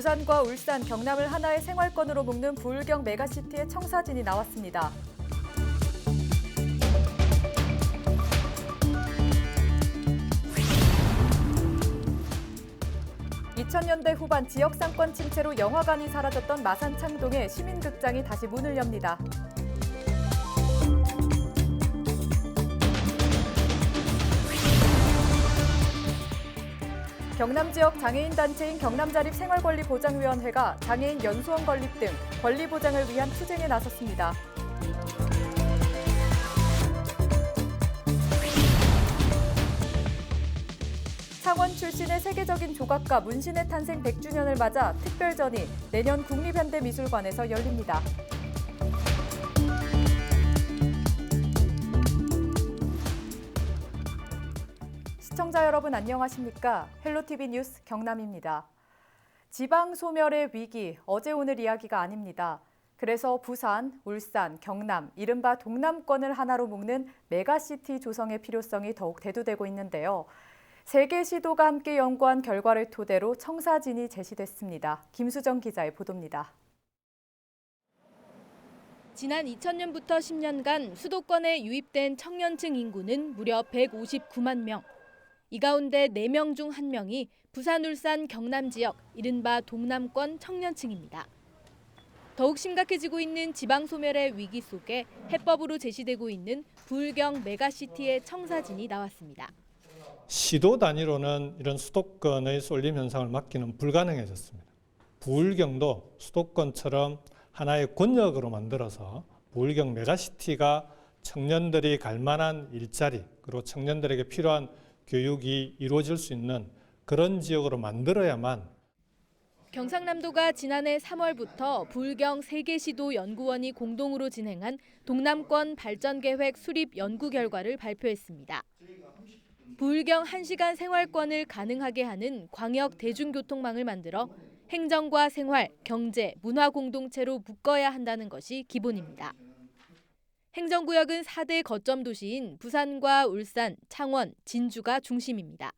부산과 울산, 경남을 하나의 생활권으로 묶는 부울경 메가시티의 청사진이 나왔습니다. (2000년대) 후반 지역 상권 침체로 영화관이 사라졌던 마산 창동에 시민극장이 다시 문을 엽니다. 경남 지역 장애인 단체인 경남자립생활권리보장위원회가 장애인 연수원 건립 등 권리 보장을 위한 투쟁에 나섰습니다. 창원 출신의 세계적인 조각가 문신의 탄생 100주년을 맞아 특별전이 내년 국립현대미술관에서 열립니다. 시청자 여러분 안녕하십니까? 헬로티비 뉴스 경남입니다. 지방 소멸의 위기, 어제 오늘 이야기가 아닙니다. 그래서 부산, 울산, 경남, 이른바 동남권을 하나로 묶는 메가시티 조성의 필요성이 더욱 대두되고 있는데요. 세 개 시도가 함께 연구한 결과를 토대로 청사진이 제시됐습니다. 김수정 기자의 보도입니다. 지난 2000년부터 10년간 수도권에 유입된 청년층 인구는 무려 159만 명. 이 가운데 4명 중 1명이 부산, 울산, 경남 지역, 이른바 동남권 청년층입니다. 더욱 심각해지고 있는 지방 소멸의 위기 속에 해법으로 제시되고 있는 부울경 메가시티의 청사진이 나왔습니다. 시도 단위로는 이런 수도권의 쏠림 현상을 막기는 불가능해졌습니다. 부울경도 수도권처럼 하나의 권역으로 만들어서 부울경 메가시티가 청년들이 갈 만한 일자리, 그리고 청년들에게 필요한 교육이 이루어질 수 있는 그런 지역으로 만들어야만. 경상남도가 지난해 3월부터 부울경 세계시도 연구원이 공동으로 진행한 동남권 발전계획 수립 연구 결과를 발표했습니다. 부울경 1시간 생활권을 가능하게 하는 광역 대중교통망을 만들어 행정과 생활, 경제, 문화 공동체로 묶어야 한다는 것이 기본입니다. 행정구역은 4대 거점 도시인 부산과 울산, 창원, 진주가 중심입니다.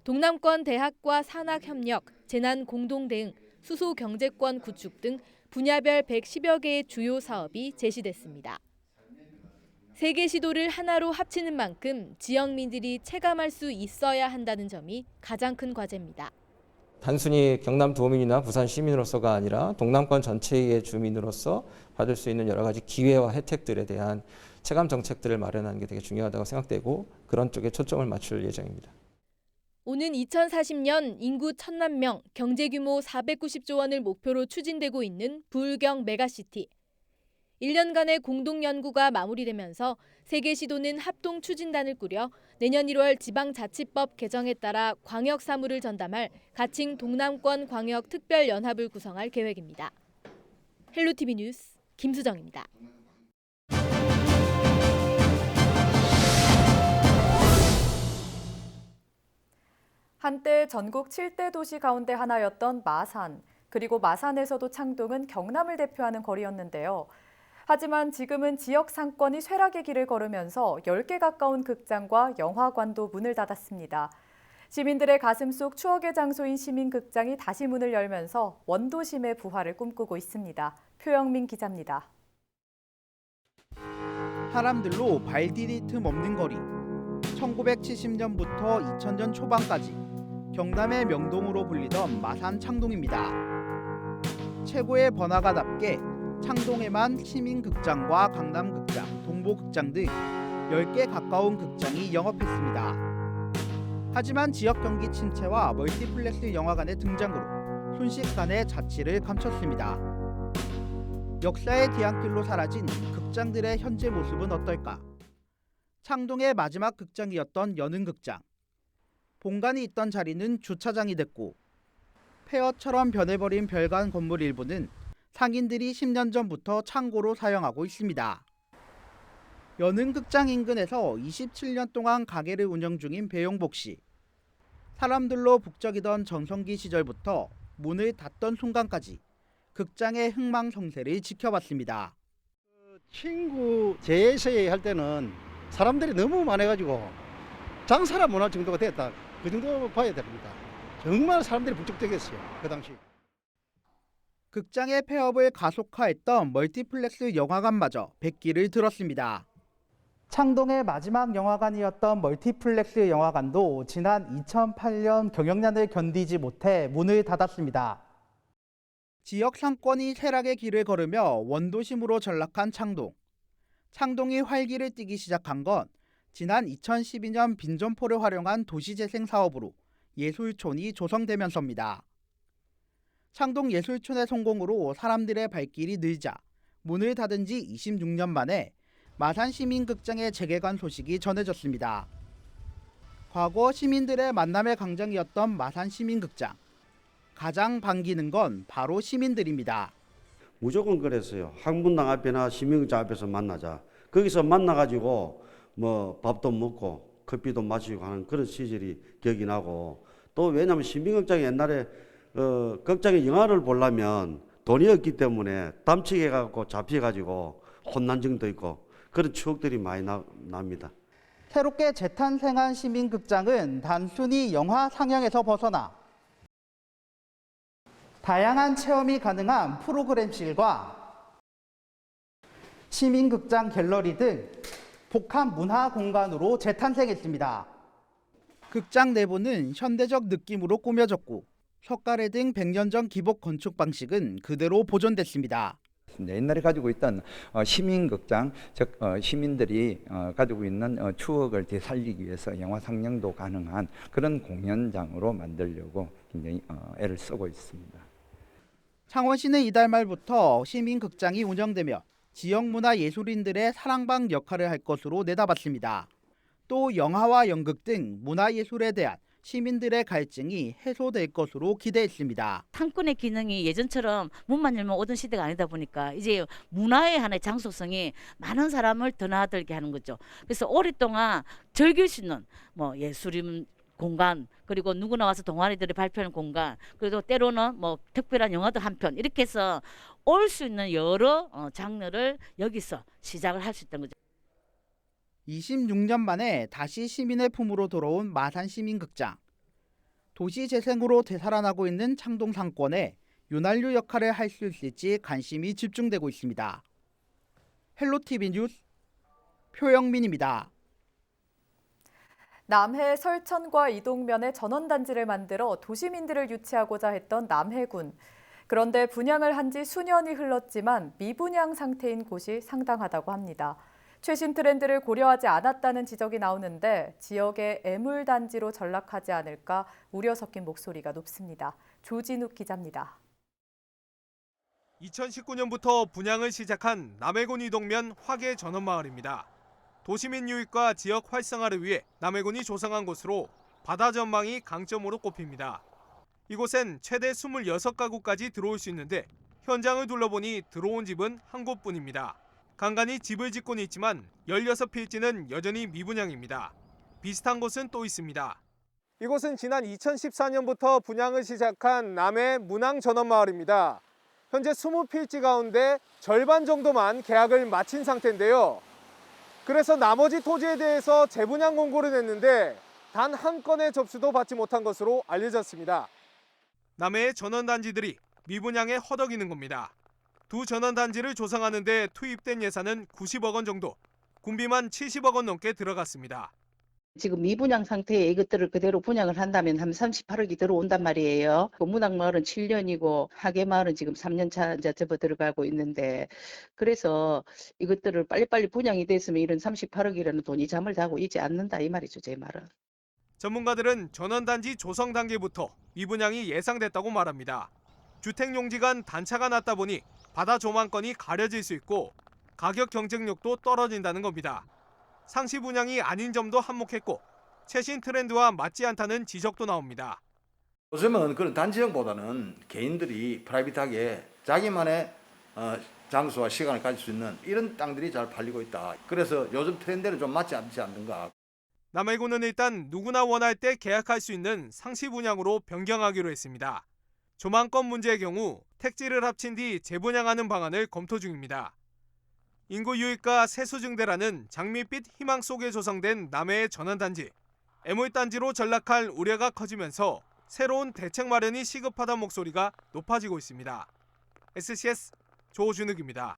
동남권 대학과 산학 협력, 재난 공동 대응, 수소 경제권 구축 등 분야별 110여 개의 주요 사업이 제시됐습니다. 세 개 시도를 하나로 합치는 만큼 지역민들이 체감할 수 있어야 한다는 점이 가장 큰 과제입니다. 단순히 경남 도민이나 부산 시민으로서가 아니라 동남권 전체의 주민으로서 받을 수 있는 여러 가지 기회와 혜택들에 대한 체감 정책들을 마련하는 게 되게 중요하다고 생각되고 그런 쪽에 초점을 맞출 예정입니다. 오는 2040년 인구 1,000만 명, 경제 규모 490조 원을 목표로 추진되고 있는 부울경 메가시티. 1년간의 공동 연구가 마무리되면서 세계 시도는 합동 추진단을 꾸려 내년 1월 지방자치법 개정에 따라 광역 사무를 전담할 가칭 동남권 광역 특별연합을 구성할 계획입니다. 헬로티비 뉴스 김수정입니다. 한때 전국 7대 도시 가운데 하나였던 마산, 그리고 마산에서도 창동은 경남을 대표하는 거리였는데요. 하지만 지금은 지역 상권이 쇠락의 길을 걸으면서 10개 가까운 극장과 영화관도 문을 닫았습니다. 시민들의 가슴 속 추억의 장소인 시민극장이 다시 문을 열면서 원도심의 부활을 꿈꾸고 있습니다. 표영민 기자입니다. 사람들로 발 디딜 틈 없는 거리. 1970년부터 2000년 초반까지 경남의 명동으로 불리던 마산 창동입니다. 최고의 번화가답게 창동에만 시민극장과 강남극장, 동보극장 등 10개 가까운 극장이 영업했습니다. 하지만 지역 경기 침체와 멀티플렉스 영화관의 등장으로 순식간에 자취를 감췄습니다. 역사의 뒤안길로 사라진 극장들의 현재 모습은 어떨까? 창동의 마지막 극장이었던 연흥극장. 본관이 있던 자리는 주차장이 됐고 폐허처럼 변해버린 별관 건물 일부는 상인들이 10년 전부터 창고로 사용하고 있습니다. 연흥극장 인근에서 27년 동안 가게를 운영 중인 배용복 씨. 사람들로 북적이던 전성기 시절부터 문을 닫던 순간까지 극장의 흥망성쇠를 지켜봤습니다. 친구 제세에 할 때는 사람들이 너무 많아가지고 장사를 못할 정도가 됐다. 그 정도 봐야 됩니다. 정말 사람들이 북적대겠어요. 그 당시. 극장의 폐업을 가속화했던 멀티플렉스 영화관마저 백기를 들었습니다. 창동의 마지막 영화관이었던 멀티플렉스 영화관도 지난 2008년 경영난을 견디지 못해 문을 닫았습니다. 지역 상권이 쇠락의 길을 걸으며 원도심으로 전락한 창동. 창동이 활기를 띠기 시작한 건 지난 2012년 빈점포를 활용한 도시재생 사업으로 예술촌이 조성되면서입니다. 창동 예술촌의 성공으로 사람들의 발길이 늘자 문을 닫은 지 26년 만에 마산시민극장의 재개관 소식이 전해졌습니다. 과거 시민들의 만남의 광장이었던 마산시민극장. 가장 반기는 건 바로 시민들입니다. 무조건 그랬어요. 학문당 앞이나 시민극장 앞에서 만나자. 거기서 만나가지고 뭐 밥도 먹고 커피도 마시고 하는 그런 시절이 기억이 나고, 또 왜냐하면 시민극장이 옛날에 극장에 영화를 보려면 돈이 없기 때문에 담치게 잡혀가지고 혼난 적도 있고 그런 추억들이 많이 납니다. 새롭게 재탄생한 시민극장은 단순히 영화 상영에서 벗어나 다양한 체험이 가능한 프로그램실과 시민극장 갤러리 등 복합 문화 공간으로 재탄생했습니다. 극장 내부는 현대적 느낌으로 꾸며졌고 석가래 등 100년 전 기복 건축 방식은 그대로 보존됐습니다. 옛날에 가지고 있던 시민극장, 즉 시민들이 가지고 있는 추억을 되살리기 위해서 영화 상영도 가능한 그런 공연장으로 만들려고 굉장히 애를 쓰고 있습니다. 창원시는 이달 말부터 시민극장이 운영되며 지역문화예술인들의 사랑방 역할을 할 것으로 내다봤습니다. 또 영화와 연극 등 문화예술에 대한 시민들의 갈증이 해소될 것으로 기대했습니다. 상권의 기능이 예전처럼 문만 열면 오던 시대가 아니다 보니까 이제 문화의 하나의 장소성이 많은 사람을 드나들게 하는 거죠. 그래서 오랫동안 즐길 수 있는 뭐 예술인 공간, 그리고 누구나 와서 동아리들이 발표하는 공간, 그리고 때로는 뭐 특별한 영화도 한 편, 이렇게 해서 올 수 있는 여러 장르를 여기서 시작을 할 수 있다는 거죠. 26년 만에 다시 시민의 품으로 돌아온 마산시민극장. 도시 재생으로 되살아나고 있는 창동 상권에 윤활유 역할을 할 수 있을지 관심이 집중되고 있습니다. 헬로티비 뉴스 표영민입니다. 남해 설천과 이동면에 전원단지를 만들어 도시민들을 유치하고자 했던 남해군. 그런데 분양을 한 지 수년이 흘렀지만 미분양 상태인 곳이 상당하다고 합니다. 최신 트렌드를 고려하지 않았다는 지적이 나오는데 지역의 애물단지로 전락하지 않을까 우려 섞인 목소리가 높습니다. 조진욱 기자입니다. 2019년부터 분양을 시작한 남해군 이동면 화계 전원마을입니다. 도시민 유입과 지역 활성화를 위해 남해군이 조성한 곳으로 바다 전망이 강점으로 꼽힙니다. 이곳엔 최대 26가구까지 들어올 수 있는데 현장을 둘러보니 들어온 집은 한 곳뿐입니다. 간간히 집을 짓고는 있지만 16필지는 여전히 미분양입니다. 비슷한 곳은 또 있습니다. 이곳은 지난 2014년부터 분양을 시작한 남해 문항 전원마을입니다. 현재 20필지 가운데 절반 정도만 계약을 마친 상태인데요. 그래서 나머지 토지에 대해서 재분양 공고를 냈는데 단 한 건의 접수도 받지 못한 것으로 알려졌습니다. 남해의 전원단지들이 미분양에 허덕이는 겁니다. 두 전원단지를 조성하는 데 투입된 예산은 90억 원 정도, 군비만 70억 원 넘게 들어갔습니다. 지금 미분양 상태에 이것들을 그대로 분양을 한다면 한 38억이 들어온단 말이에요. 문학마을은 7년이고 하계마을은 지금 3년 차 접어 들어가고 있는데, 그래서 이것들을 빨리빨리 분양이 됐으면 이런 38억이라는 돈이 잠을 자고 있지 않는다 이 말이죠, 제 말은. 전문가들은 전원단지 조성 단계부터 미분양이 예상됐다고 말합니다. 주택용지간 단차가 낮다 보니 바다 조망권이 가려질 수 있고 가격 경쟁력도 떨어진다는 겁니다. 상시 분양이 아닌 점도 한몫했고 최신 트렌드와 맞지 않다는 지적도 나옵니다. 요즘은 그런 단지형보다는 개인들이 프라이빗하게 자기만의 장소와 시간을 가질 수 있는 이런 땅들이 잘 팔리고 있다. 그래서 요즘 트렌드는 좀 맞지 않지 않는가. 남해군은 일단 누구나 원할 때 계약할 수 있는 상시 분양으로 변경하기로 했습니다. 조망권 문제의 경우 택지를 합친 뒤 재분양하는 방안을 검토 중입니다. 인구 유입과 세수 증대라는 장밋빛 희망 속에 조성된 남해의 전원단지. 애물단지로 전락할 우려가 커지면서 새로운 대책 마련이 시급하다는 목소리가 높아지고 있습니다. SCS 조준욱입니다.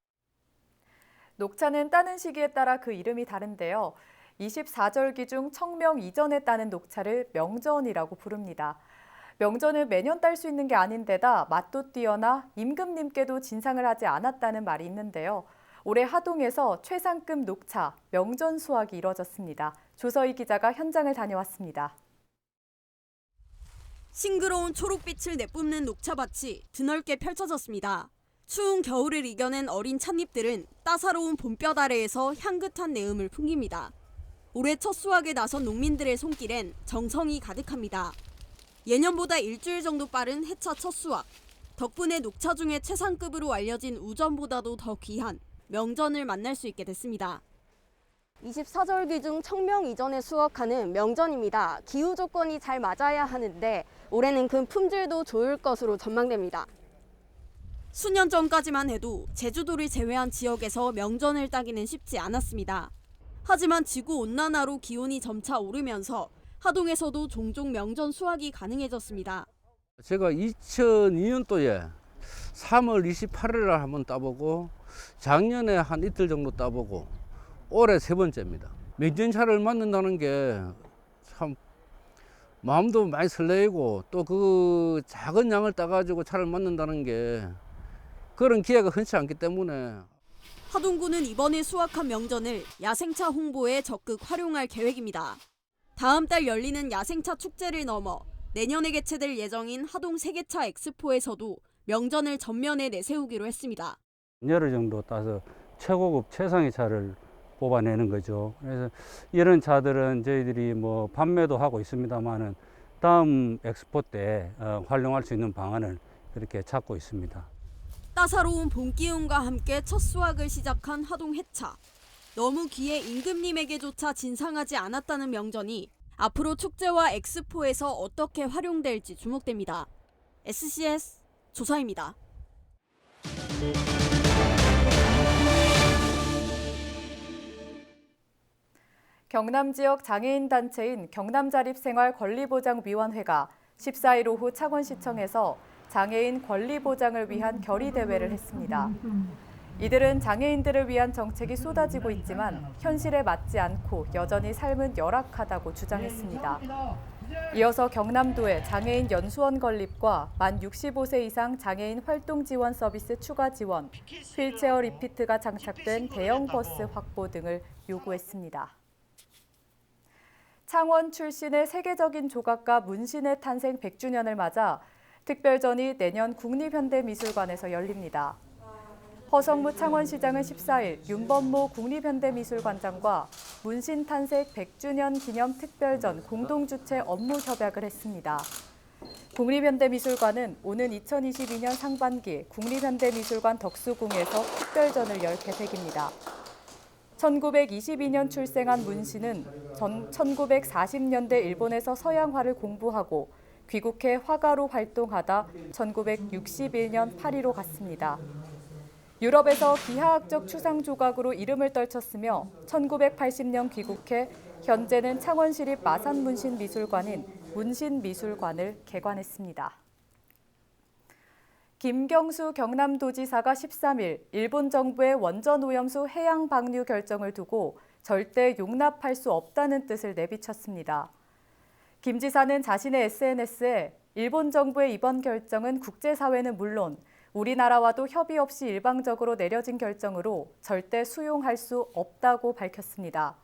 녹차는 따는 시기에 따라 그 이름이 다른데요. 24절기 중 청명 이전에 따는 녹차를 명전이라고 부릅니다. 명전은 매년 딸 수 있는 게 아닌데다 맛도 뛰어나 임금님께도 진상을 하지 않았다는 말이 있는데요. 올해 하동에서 최상급 녹차 명전 수확이 이뤄졌습니다. 조서희 기자가 현장을 다녀왔습니다. 싱그러운 초록빛을 내뿜는 녹차밭이 드넓게 펼쳐졌습니다. 추운 겨울을 이겨낸 어린 찻잎들은 따사로운 봄볕 아래에서 향긋한 내음을 풍깁니다. 올해 첫 수확에 나선 농민들의 손길엔 정성이 가득합니다. 예년보다 일주일 정도 빠른 해차 첫 수확. 덕분에 녹차 중에 최상급으로 알려진 우전보다도 더 귀한 명전을 만날 수 있게 됐습니다. 24절기 중 청명 이전에 수확하는 명전입니다. 기후 조건이 잘 맞아야 하는데 올해는 그 품질도 좋을 것으로 전망됩니다. 수년 전까지만 해도 제주도를 제외한 지역에서 명전을 따기는 쉽지 않았습니다. 하지만 지구온난화로 기온이 점차 오르면서 하동에서도 종종 명전 수확이 가능해졌습니다. 제가 2002년도에 3월 28일 날 한번 따보고 작년에 한 이틀 정도 따보고 올해 세 번째입니다. 명전차를 만든다는 게 참 마음도 많이 설레이고 또 그 작은 양을 따가지고 차를 만든다는 게 그런 기회가 흔치 않기 때문에 하동구는 이번에 수확한 명전을 야생차 홍보에 적극 활용할 계획입니다. 다음 달 열리는 야생차 축제를 넘어 내년에 개최될 예정인 하동 세계차 엑스포에서도 명전을 전면에 내세우기로 했습니다. 열흘 정도 따서 최고급 최상의 차를 뽑아내는 거죠. 그래서 이런 차들은 저희들이 뭐 판매도 하고 있습니다만은 다음 엑스포 때 활용할 수 있는 방안을 그렇게 찾고 있습니다. 따사로운 봄 기운과 함께 첫 수확을 시작한 하동 해차. 너무 귀해 임금님에게조차 진상하지 않았다는 명전이 앞으로 축제와 엑스포에서 어떻게 활용될지 주목됩니다. SCS 조사입니다. 경남 지역 장애인 단체인 경남자립생활권리보장위원회가 14일 오후 창원시청에서 장애인 권리 보장을 위한 결의대회를 했습니다. 이들은 장애인들을 위한 정책이 쏟아지고 있지만 현실에 맞지 않고 여전히 삶은 열악하다고 주장했습니다. 이어서 경남도의 장애인 연수원 건립과 만 65세 이상 장애인 활동 지원 서비스 추가 지원, 휠체어 리피트가 장착된 대형 버스 확보 등을 요구했습니다. 창원 출신의 세계적인 조각가 문신의 탄생 100주년을 맞아 특별전이 내년 국립현대미술관에서 열립니다. 허성무 창원시장은 14일 윤범모 국립현대미술관장과 문신 탄생 100주년 기념 특별전 공동주최 업무 협약을 했습니다. 국립현대미술관은 오는 2022년 상반기 국립현대미술관 덕수궁에서 특별전을 열 계획입니다. 1922년 출생한 문신은 1940년대 일본에서 서양화를 공부하고 귀국해 화가로 활동하다 1961년 파리로 갔습니다. 유럽에서 기하학적 추상 조각으로 이름을 떨쳤으며 1980년 귀국해 현재는 창원시립 마산문신미술관인 문신미술관을 개관했습니다. 김경수 경남도지사가 13일 일본 정부의 원전오염수 해양 방류 결정을 두고 절대 용납할 수 없다는 뜻을 내비쳤습니다. 김 지사는 자신의 SNS에 일본 정부의 이번 결정은 국제사회는 물론 우리나라와도 협의 없이 일방적으로 내려진 결정으로 절대 수용할 수 없다고 밝혔습니다.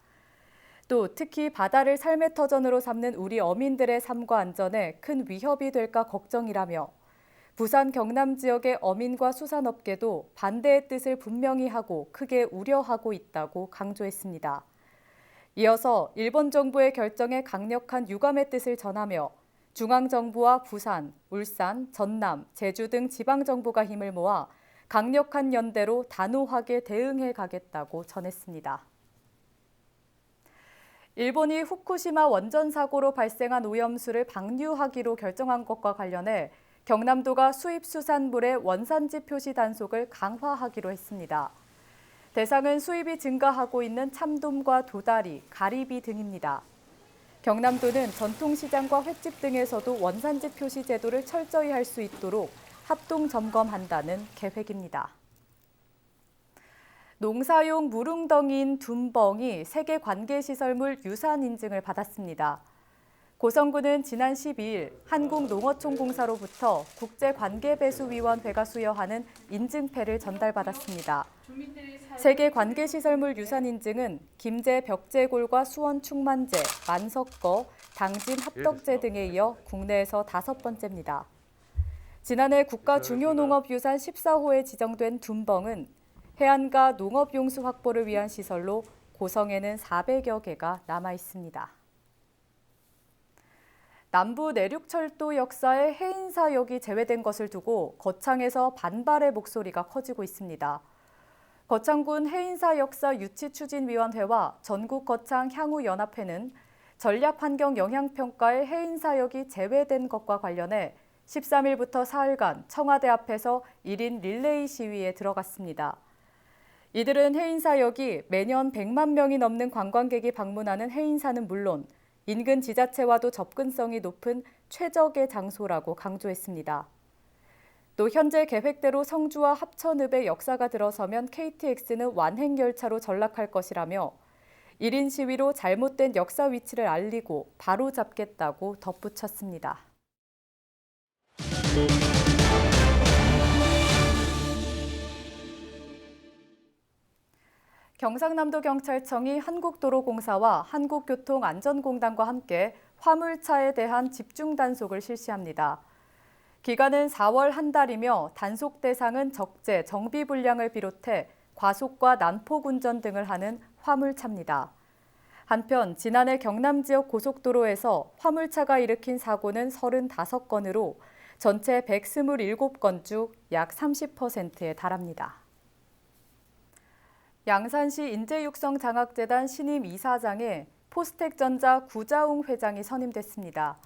또 특히 바다를 삶의 터전으로 삼는 우리 어민들의 삶과 안전에 큰 위협이 될까 걱정이라며 부산 경남 지역의 어민과 수산업계도 반대의 뜻을 분명히 하고 크게 우려하고 있다고 강조했습니다. 이어서 일본 정부의 결정에 강력한 유감의 뜻을 전하며 중앙정부와 부산, 울산, 전남, 제주 등 지방정부가 힘을 모아 강력한 연대로 단호하게 대응해 가겠다고 전했습니다. 일본이 후쿠시마 원전 사고로 발생한 오염수를 방류하기로 결정한 것과 관련해 경남도가 수입수산물의 원산지 표시 단속을 강화하기로 했습니다. 대상은 수입이 증가하고 있는 참돔과 도다리, 가리비 등입니다. 경남도는 전통시장과 횟집 등에서도 원산지 표시 제도를 철저히 할 수 있도록 합동 점검한다는 계획입니다. 농사용 물웅덩이인 둔벙이 세계관계시설물 유산 인증을 받았습니다. 고성군은 지난 12일 한국농어촌공사로부터 국제관계배수위원회가 수여하는 인증패를 전달받았습니다. 세계관계시설물 유산 인증은 김제 벽제골과 수원 충만제, 만석거, 당진 합덕제 등에 이어 국내에서 5번째입니다. 지난해 국가 중요농업유산 14호에 지정된 둔벙은 해안가 농업용수 확보를 위한 시설로 고성에는 400여 개가 남아 있습니다. 남부 내륙철도 역사에 해인사역이 제외된 것을 두고 거창에서 반발의 목소리가 커지고 있습니다. 거창군 해인사역사 유치추진위원회와 전국거창향후연합회는 전략환경영향평가에 해인사역이 제외된 것과 관련해 13일부터 사흘간 청와대 앞에서 1인 릴레이 시위에 들어갔습니다. 이들은 해인사역이 매년 100만 명이 넘는 관광객이 방문하는 해인사는 물론 인근 지자체와도 접근성이 높은 최적의 장소라고 강조했습니다. 또 현재 계획대로 성주와 합천읍의 역사가 들어서면 KTX는 완행열차로 전락할 것이라며 1인 시위로 잘못된 역사 위치를 알리고 바로 잡겠다고 덧붙였습니다. 경상남도 경찰청이 한국도로공사와 한국교통안전공단과 함께 화물차에 대한 집중 단속을 실시합니다. 기간은 4월 한 달이며 단속 대상은 적재, 정비 불량을 비롯해 과속과 난폭 운전 등을 하는 화물차입니다. 한편 지난해 경남 지역 고속도로에서 화물차가 일으킨 사고는 35건으로 전체 127건 중 약 30%에 달합니다. 양산시 인재육성장학재단 신임 이사장에 포스텍전자 구자웅 회장이 선임됐습니다.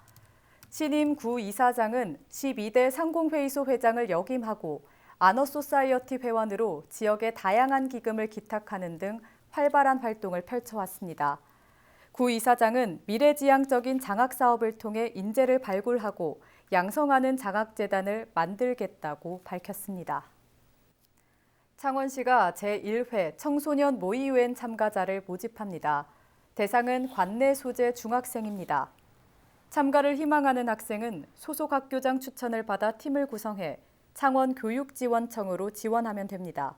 신임 구 이사장은 12대 상공회의소 회장을 역임하고 아너소사이어티 회원으로 지역의 다양한 기금을 기탁하는 등 활발한 활동을 펼쳐왔습니다. 구 이사장은 미래지향적인 장학사업을 통해 인재를 발굴하고 양성하는 장학재단을 만들겠다고 밝혔습니다. 창원시가 제1회 청소년 모의유엔 참가자를 모집합니다. 대상은 관내 소재 중학생입니다. 참가를 희망하는 학생은 소속 학교장 추천을 받아 팀을 구성해 창원교육지원청으로 지원하면 됩니다.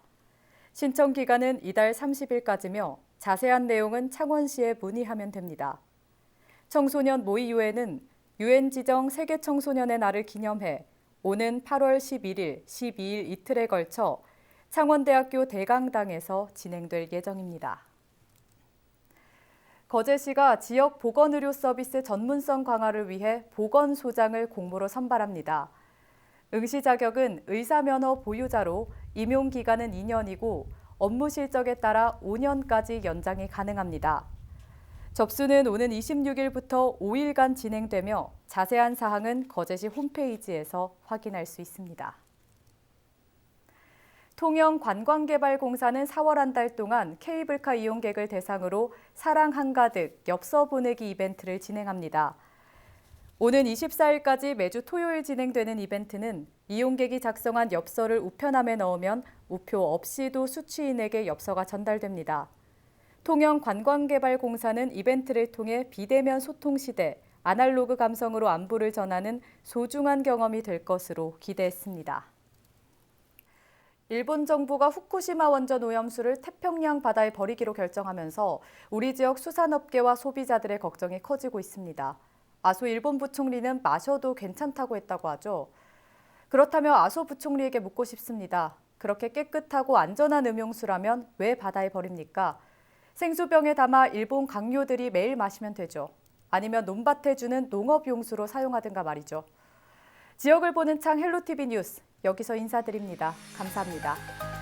신청 기간은 이달 30일까지며 자세한 내용은 창원시에 문의하면 됩니다. 청소년 모의유엔은 유엔 지정 세계 청소년의 날을 기념해 오는 8월 11일, 12일 이틀에 걸쳐 창원대학교 대강당에서 진행될 예정입니다. 거제시가 지역 보건의료 서비스 전문성 강화를 위해 보건소장을 공모로 선발합니다. 응시 자격은 의사면허 보유자로 임용 기간은 2년이고 업무 실적에 따라 5년까지 연장이 가능합니다. 접수는 오는 26일부터 5일간 진행되며 자세한 사항은 거제시 홈페이지에서 확인할 수 있습니다. 통영관광개발공사는 4월 한 달 동안 케이블카 이용객을 대상으로 사랑 한가득 엽서 보내기 이벤트를 진행합니다. 오는 24일까지 매주 토요일 진행되는 이벤트는 이용객이 작성한 엽서를 우편함에 넣으면 우표 없이도 수취인에게 엽서가 전달됩니다. 통영관광개발공사는 이벤트를 통해 비대면 소통 시대, 아날로그 감성으로 안부를 전하는 소중한 경험이 될 것으로 기대했습니다. 일본 정부가 후쿠시마 원전 오염수를 태평양 바다에 버리기로 결정하면서 우리 지역 수산업계와 소비자들의 걱정이 커지고 있습니다. 아소 일본 부총리는 마셔도 괜찮다고 했다고 하죠. 그렇다면 아소 부총리에게 묻고 싶습니다. 그렇게 깨끗하고 안전한 음용수라면 왜 바다에 버립니까? 생수병에 담아 일본 강요들이 매일 마시면 되죠. 아니면 논밭에 주는 농업용수로 사용하든가 말이죠. 지역을 보는 창 헬로티비 뉴스, 여기서 인사드립니다. 감사합니다.